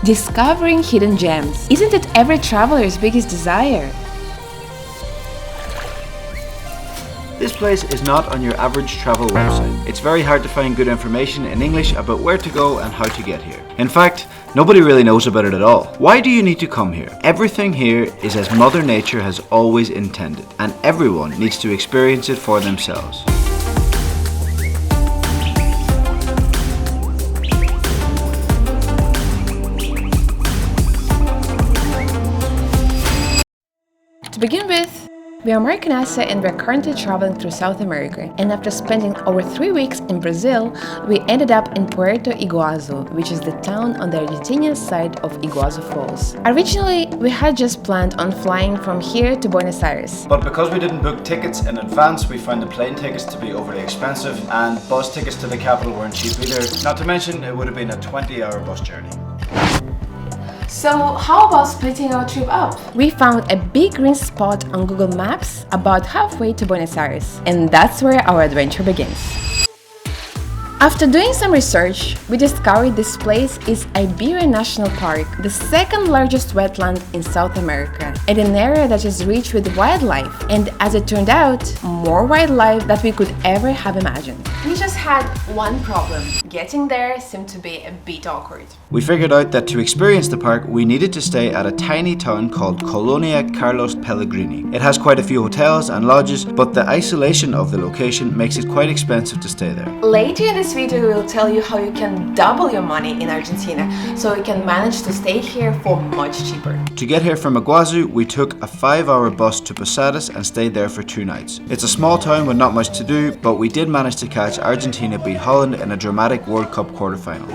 Discovering hidden gems. Isn't it every traveler's biggest desire? This place is not on your average travel website. It's very hard to find good information in English about where to go and how to get here. In fact, nobody really knows about it at all. Why do you need to come here? Everything here is as Mother Nature has always intended, and everyone needs to experience it for themselves. To begin with, we are Mark and Asya and we're currently traveling through South America, and after spending over 3 weeks in Brazil, we ended up in Puerto Iguazu, which is the town on the Argentinian side of Iguazu Falls. Originally, we had just planned on flying from here to Buenos Aires. But because we didn't book tickets in advance, we found the plane tickets to be overly expensive, and bus tickets to the capital weren't cheap either. Not to mention, it would have been a 20-hour bus journey. So how about splitting our trip up? We found a big green spot on Google Maps about halfway to Buenos Aires, and that's where our adventure begins. After doing some research, we discovered this place is Ibera National Park, the second largest wetland in South America, and an area that is rich with wildlife, and as it turned out, more wildlife than we could ever have imagined. We just had one problem. Getting there seemed to be a bit awkward. We figured out that to experience the park, we needed to stay at a tiny town called Colonia Carlos Pellegrini. It has quite a few hotels and lodges, but the isolation of the location makes it quite expensive to stay there. Later in this video, we will tell you how you can double your money in Argentina, so you can manage to stay here for much cheaper. To get here from Iguazu, we took a 5-hour bus to Posadas and stayed there for 2 nights. It's a small town with not much to do, but we did manage to catch Argentina beat Holland in a dramatic World Cup quarter-final.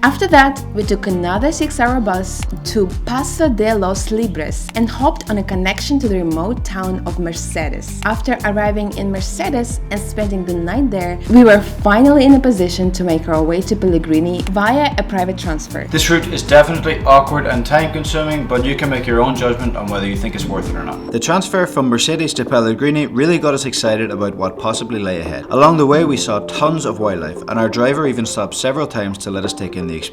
After that, we took another 6-hour bus to Paso de los Libres and hopped on a connection to the remote town of Mercedes. After arriving in Mercedes and spending the night there, we were finally in a position to make our way to Pellegrini via a private transfer. This route is definitely awkward and time-consuming, but you can make your own judgment on whether you think it's worth it or not. The transfer from Mercedes to Pellegrini really got us excited about what possibly lay ahead. Along the way, we saw tons of wildlife, and our driver even stopped several times to let us take in the experience.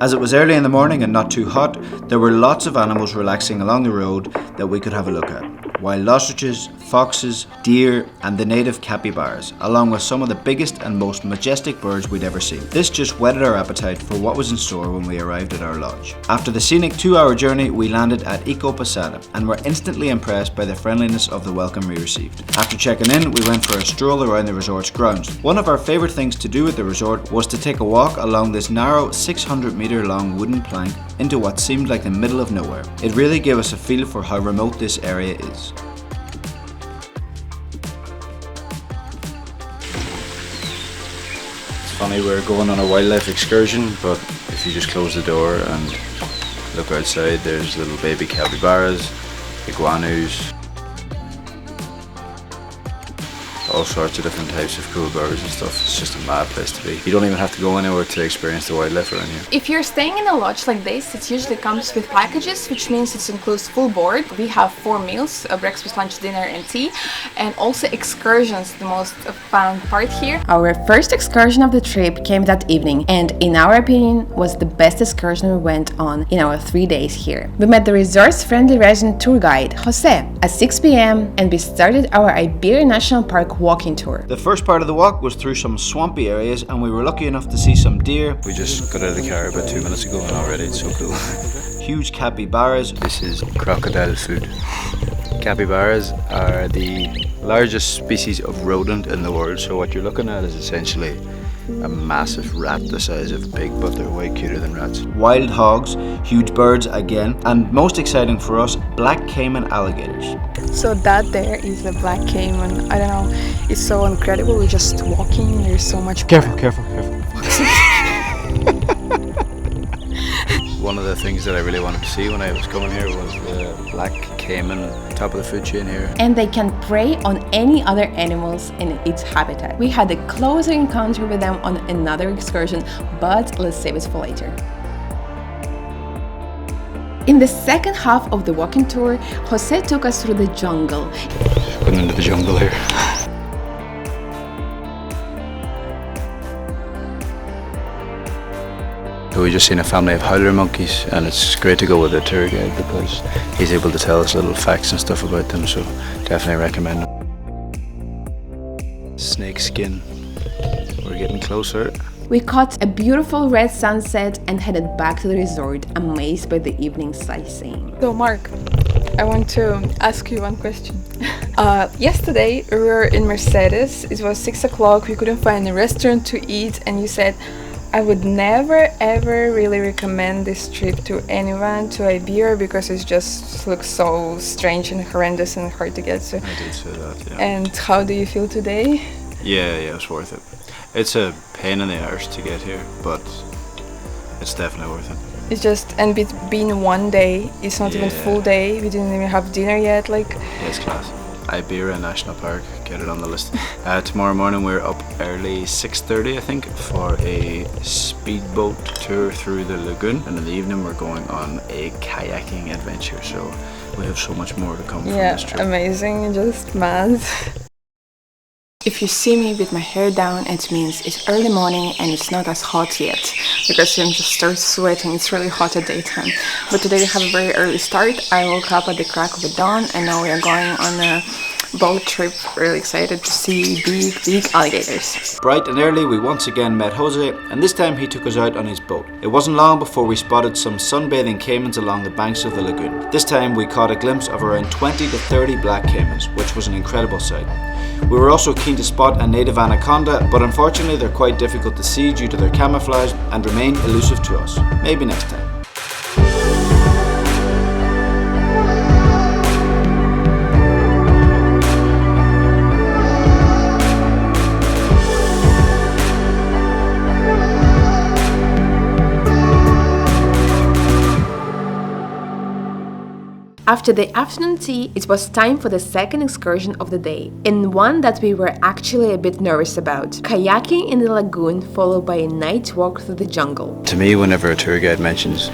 As it was early in the morning and not too hot, there were lots of animals relaxing along the road that we could have a look at. Wild ostriches, foxes, deer, and the native capybaras, along with some of the biggest and most majestic birds we'd ever seen. This just whetted our appetite for what was in store when we arrived at our lodge. After the scenic 2-hour journey, we landed at Ecoposada and were instantly impressed by the friendliness of the welcome we received. After checking in, we went for a stroll around the resort's grounds. One of our favourite things to do at the resort was to take a walk along this narrow 600-metre long wooden plank into what seemed like the middle of nowhere. It really gave us a feel for how remote this area is. Funny, we're going on a wildlife excursion, but if you just close the door and look outside, there's little baby capybaras, iguanus, all sorts of different types of cool birds and stuff. It's just a mad place to be. You don't even have to go anywhere to experience the wildlife around here. If you're staying in a lodge like this, it usually comes with packages, which means it includes full board. We have 4 meals, breakfast, lunch, dinner and tea, and also excursions, the most fun part here. Our first excursion of the trip came that evening, and in our opinion was the best excursion we went on in our 3 days here. We met the resort's friendly resident tour guide, Jose, at 6 p.m. and we started our Ibera National Park walking tour. The first part of the walk was through some swampy areas, and we were lucky enough to see some deer. We just got out of the car about 2 minutes ago and already it's so cool. Huge capybaras. This is crocodile food. Capybaras are the largest species of rodent in the world, so what you're looking at is essentially a massive rat the size of a pig, but they're way cuter than rats. Wild hogs, huge birds again, and most exciting for us, black caiman alligators. So that there is a black caiman. I don't know, it's so incredible. We're just walking, there's so much... Careful. One of the things that I really wanted to see when I was coming here was the black caiman, top of the food chain here. And they can prey on any other animals in its habitat. We had a closer encounter with them on another excursion, but let's save it for later. In the second half of the walking tour, Jose took us through the jungle. Going into the jungle here. So we just seen a family of howler monkeys, and it's great to go with a tour guide because he's able to tell us little facts and stuff about them, so definitely recommend him. Snake skin. We're getting closer. We caught a beautiful red sunset and headed back to the resort, amazed by the evening sightseeing. So Mark, I want to ask you one question. Yesterday we were in Mercedes, it was 6 o'clock, we couldn't find a restaurant to eat, and you said, I would never ever really recommend this trip to anyone to Ibera because it just looks so strange and horrendous and hard to get to. I did say that, yeah. And how do you feel today? Yeah, it's worth it. It's a pain in the arse to get here, but it's definitely worth it. It's just, and it's been one day, it's not even full day, we didn't even have dinner yet, like... Yeah, it's class. Ibera National Park, get it on the list. Tomorrow morning we're up early, 6:30 I think, for a speedboat tour through the lagoon, and in the evening we're going on a kayaking adventure, so we have so much more to come from this trip. Yeah, amazing, just mad. If you see me with my hair down, it means it's early morning and it's not as hot yet, because I'm just start sweating. It's really hot at daytime. But today we have a very early start. I woke up at the crack of the dawn and now we are going on a boat trip. Really excited to see big alligators. Bright and early we once again met Jose, and this time he took us out on his boat. It wasn't long before we spotted some sunbathing caimans along the banks of the lagoon. This time we caught a glimpse of around 20 to 30 black caimans, which was an incredible sight. We were also keen to spot a native anaconda, but unfortunately they're quite difficult to see due to their camouflage and remain elusive to us. Maybe next time. After the afternoon tea, it was time for the second excursion of the day, and one that we were actually a bit nervous about. Kayaking in the lagoon, followed by a night walk through the jungle. To me, whenever a tour guide mentions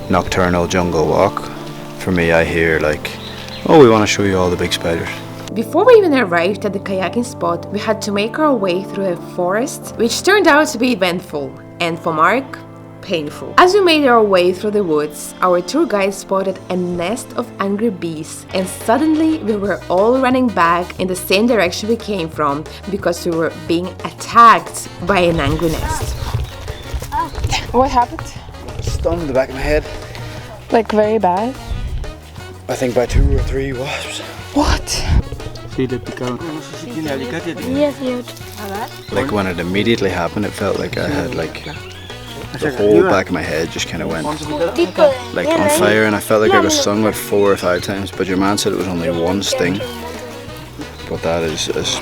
nocturnal jungle walk, for me I hear like, oh, we want to show you all the big spiders. Before we even arrived at the kayaking spot, we had to make our way through a forest, which turned out to be eventful, and for Mark, painful. As we made our way through the woods, our tour guide spotted a nest of angry bees, and suddenly we were all running back in the same direction we came from because we were being attacked by an angry nest. What happened? Stung in the back of my head. Like very bad? I think by 2 or 3 wasps. What? Like when it immediately happened, it felt like I had like the whole back of my head just kind of went like on fire, and I felt like I was stung like 4 or 5 times, but your man said it was only 1 sting, but that is as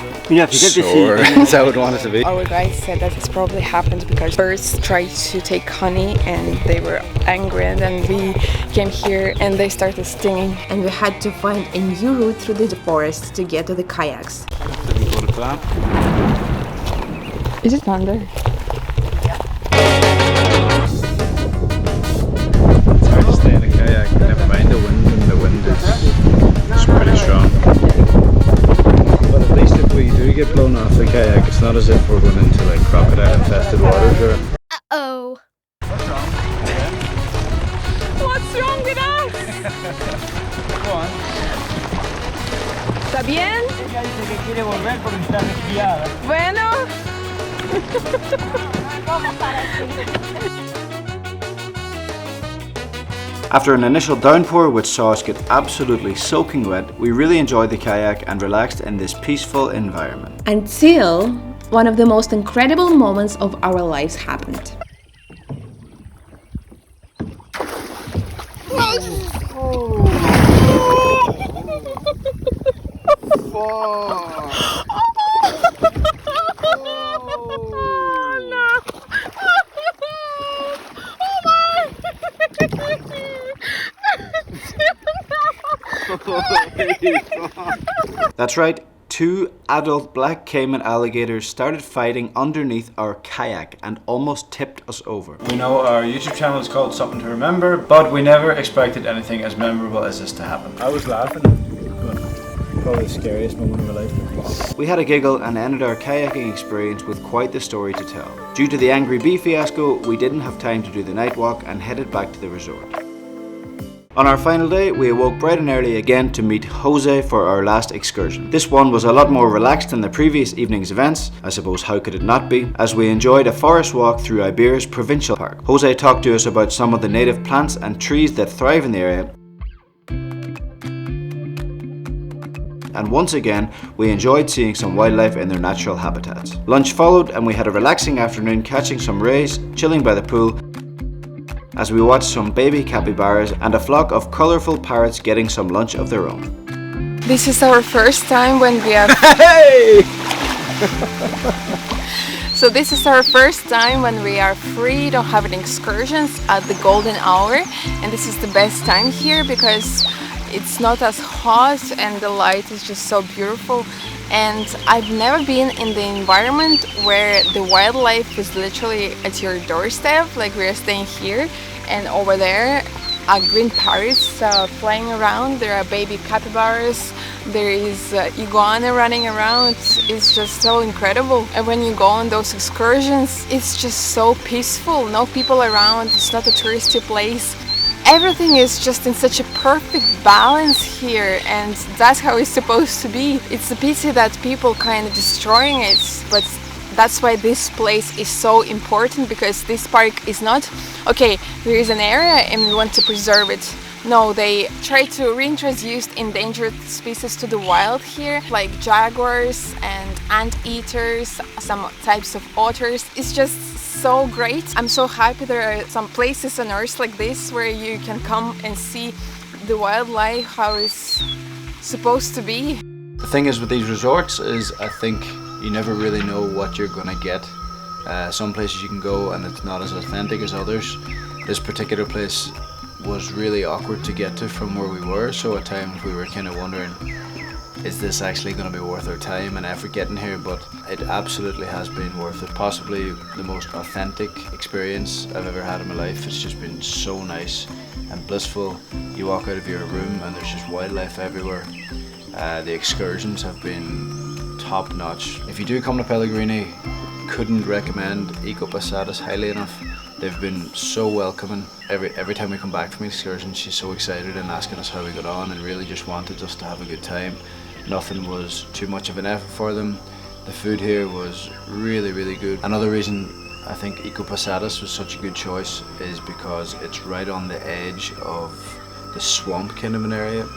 sore as I would want it to be. Our guide said that it's probably happened because birds tried to take honey and they were angry, and then we came here and they started stinging. And we had to find a new route through the forest to get to the kayaks. Is it thunder? Stay in a kayak, never mind the wind, and the wind is pretty strong. But at least if we do get blown off the kayak, it's not as if we're going into like crocodile infested waters or... Uh-oh. What's wrong? What's wrong with us? Go on. ¿Está bien? Ella dice que quiere volver porque está resfriada. Bueno. After an initial downpour which saw us get absolutely soaking wet, we really enjoyed the kayak and relaxed in this peaceful environment. Until one of the most incredible moments of our lives happened. That's right, 2 adult black caiman alligators started fighting underneath our kayak and almost tipped us over. We know our YouTube channel is called Something to Remember, but we never expected anything as memorable as this to happen. I was laughing. Probably the scariest moment of my life. We had a giggle and ended our kayaking experience with quite the story to tell. Due to the angry bee fiasco, we didn't have time to do the night walk and headed back to the resort. On our final day, we awoke bright and early again to meet Jose for our last excursion. This one was a lot more relaxed than the previous evening's events. I suppose how could it not be, as we enjoyed a forest walk through Ibera Provincial Park. Jose talked to us about some of the native plants and trees that thrive in the area. And once again, we enjoyed seeing some wildlife in their natural habitats. Lunch followed and we had a relaxing afternoon catching some rays, chilling by the pool, as we watched some baby capybaras and a flock of colourful parrots getting some lunch of their own. This is our first time when we have... Hey! So this is our first time when we are free to have excursions at the golden hour, and this is the best time here because it's not as hot and the light is just so beautiful. And I've never been in the environment where the wildlife is literally at your doorstep, like we're staying here, and over there are green parrots flying around, there are baby capybaras, there is iguana running around. It's just so incredible. And when you go on those excursions, it's just so peaceful, no people around, it's not a touristy place. Everything is just in such a perfect balance here, and that's how it's supposed to be. It's a pity that people kind of destroying it, but that's why this place is so important, because this park is not, okay, there is an area and we want to preserve it. No, they try to reintroduce endangered species to the wild here, like jaguars and anteaters, some types of otters. It's just so great. I'm so happy there are some places on Earth like this where you can come and see the wildlife how it's supposed to be. The thing is with these resorts is I think you never really know what you're gonna get. Some places you can go and it's not as authentic as others. This particular place was really awkward to get to from where we were, so at times we were kind of wondering, is this actually going to be worth our time and effort getting here? But it absolutely has been worth it. Possibly the most authentic experience I've ever had in my life. It's just been so nice and blissful. You walk out of your room and there's just wildlife everywhere. The excursions have been top notch. If you do come to Pellegrini, couldn't recommend Ecoposada highly enough. They've been so welcoming. Every time we come back from excursion, she's so excited and asking us how we got on and really just wanted us to have a good time. Nothing was too much of an effort for them. The food here was really, really good. Another reason I think Ecoposadas was such a good choice is because it's right on the edge of the swamp kind of an area.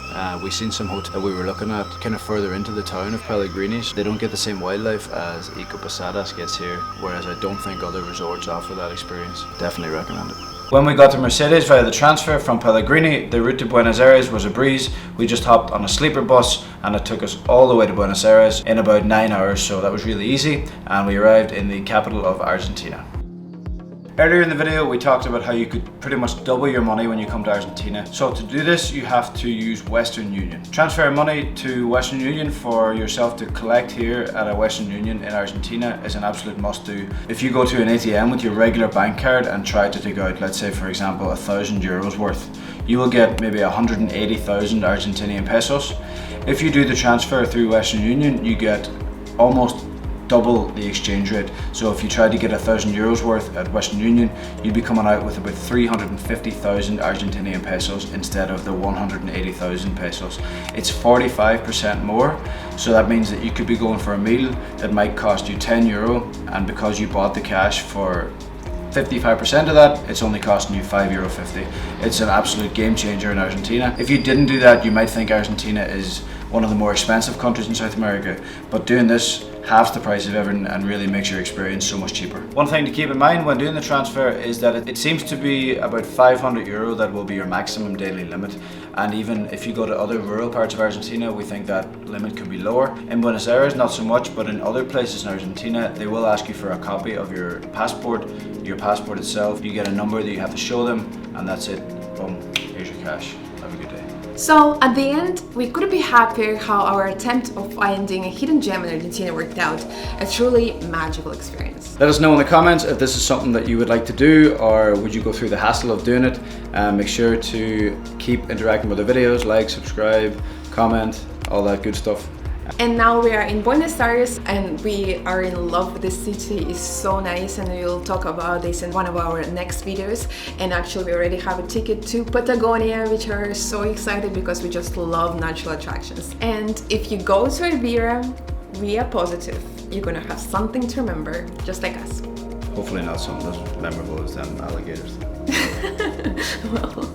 We seen some hotels that we were looking at kind of further into the town of Pellegrini. They don't get the same wildlife as Ecoposadas gets here, whereas I don't think other resorts offer that experience. Definitely recommend it. When we got to Mercedes via the transfer from Pellegrini, the route to Buenos Aires was a breeze. We just hopped on a sleeper bus and it took us all the way to Buenos Aires in about 9 hours, so that was really easy, and we arrived in the capital of Argentina. Earlier in the video we talked about how you could pretty much double your money when you come to Argentina. So to do this you have to use Western Union. Transfer money to Western Union for yourself to collect here at a Western Union in Argentina is an absolute must do. If you go to an ATM with your regular bank card and try to take out, let's say for example, €1,000 worth, you will get maybe 180,000 Argentinian pesos. If you do the transfer through Western Union, you get almost double the exchange rate. So if you tried to get €1,000 worth at Western Union, you'd be coming out with about 350,000 Argentinian pesos instead of the 180,000 pesos. It's 45% more, so that means that you could be going for a meal that might cost you €10, and because you bought the cash for 55% of that, it's only costing you €5.50. It's an absolute game changer in Argentina. If you didn't do that, you might think Argentina is one of the more expensive countries in South America, but doing this halves the price of everything and really makes your experience so much cheaper. One thing to keep in mind when doing the transfer is that it seems to be about €500 that will be your maximum daily limit, and even if you go to other rural parts of Argentina, we think that limit could be lower. In Buenos Aires not so much, but in other places in Argentina they will ask you for a copy of your passport itself. You get a number that you have to show them, and that's it. Boom, here's your cash. Have a good day. So at the end, we couldn't be happier how our attempt of finding a hidden gem in Argentina worked out. A truly magical experience. Let us know in the comments if this is something that you would like to do, or would you go through the hassle of doing it. Make sure to keep interacting with the videos, like, subscribe, comment, all that good stuff. And now we are in Buenos Aires and we are in love with the city. It's so nice, and we'll talk about this in one of our next videos. And actually we already have a ticket to Patagonia, which are so excited because we just love natural attractions. And if you go to Ibera, we are positive you're gonna have something to remember, just like us. Hopefully not something as memorable as them alligators. Well,